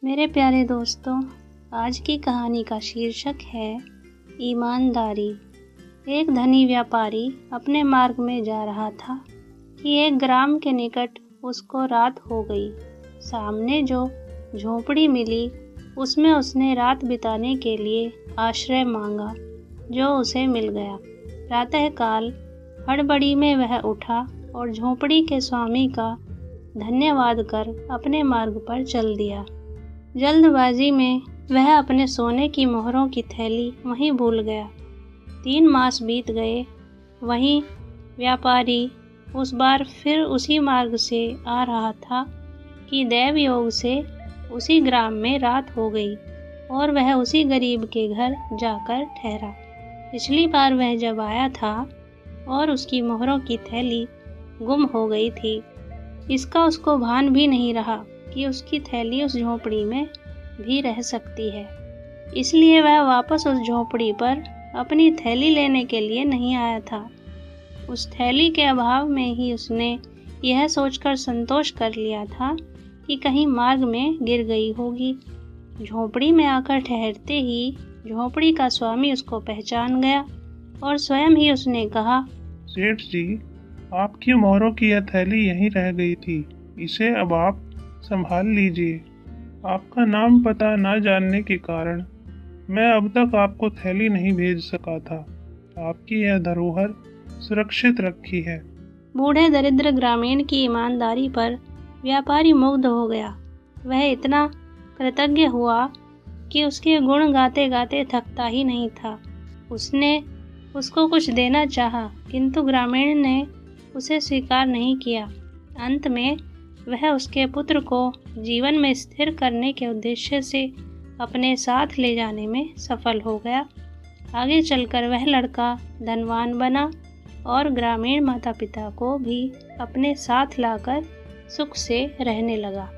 मेरे प्यारे दोस्तों, आज की कहानी का शीर्षक है ईमानदारी। एक धनी व्यापारी अपने मार्ग में जा रहा था कि एक ग्राम के निकट उसको रात हो गई। सामने जो झोंपड़ी मिली उसमें उसने रात बिताने के लिए आश्रय मांगा, जो उसे मिल गया। प्रातःकाल हड़बड़ी में वह उठा और झोंपड़ी के स्वामी का धन्यवाद कर अपने मार्ग पर चल दिया। जल्दबाजी में वह अपने सोने की मोहरों की थैली वहीं भूल गया। 3 मास बीत गए। वहीं व्यापारी उस बार फिर उसी मार्ग से आ रहा था कि दैव योग से उसी ग्राम में रात हो गई और वह उसी गरीब के घर जाकर ठहरा। पिछली बार वह जब आया था और उसकी मोहरों की थैली गुम हो गई थी, इसका उसको भान भी नहीं रहा कि उसकी थैली उस झोंपड़ी में भी रह सकती है। इसलिए वह वापस उस झोंपड़ी पर अपनी थैली लेने के लिए नहीं आया था। उस थैली के अभाव में ही उसने यह सोचकर संतोष कर लिया था कि कहीं मार्ग में गिर गई होगी। झोंपड़ी में आकर ठहरते ही झोंपड़ी का स्वामी उसको पहचान गया और स्वयं ही उसने कहा, सेठ जी, आपकी मोहरों की यह थैली यहीं रह गई थी। इसे अब आप संभाल लीजिए। आपका नाम पता न जानने के कारण मैं अब तक आपको थैली नहीं भेज सका था। आपकी यह धरोहर सुरक्षित रखी है। बूढ़े दरिद्र ग्रामीण की ईमानदारी पर व्यापारी मुग्ध हो गया। वह इतना कृतज्ञ हुआ कि उसके गुण गाते गाते थकता ही नहीं था। उसने उसको कुछ देना चाहा, किंतु ग्रामीण ने उसे स्वीकार नहीं किया। अंत में वह उसके पुत्र को जीवन में स्थिर करने के उद्देश्य से अपने साथ ले जाने में सफल हो गया। आगे चलकर वह लड़का धनवान बना और ग्रामीण माता पिता को भी अपने साथ लाकर सुख से रहने लगा।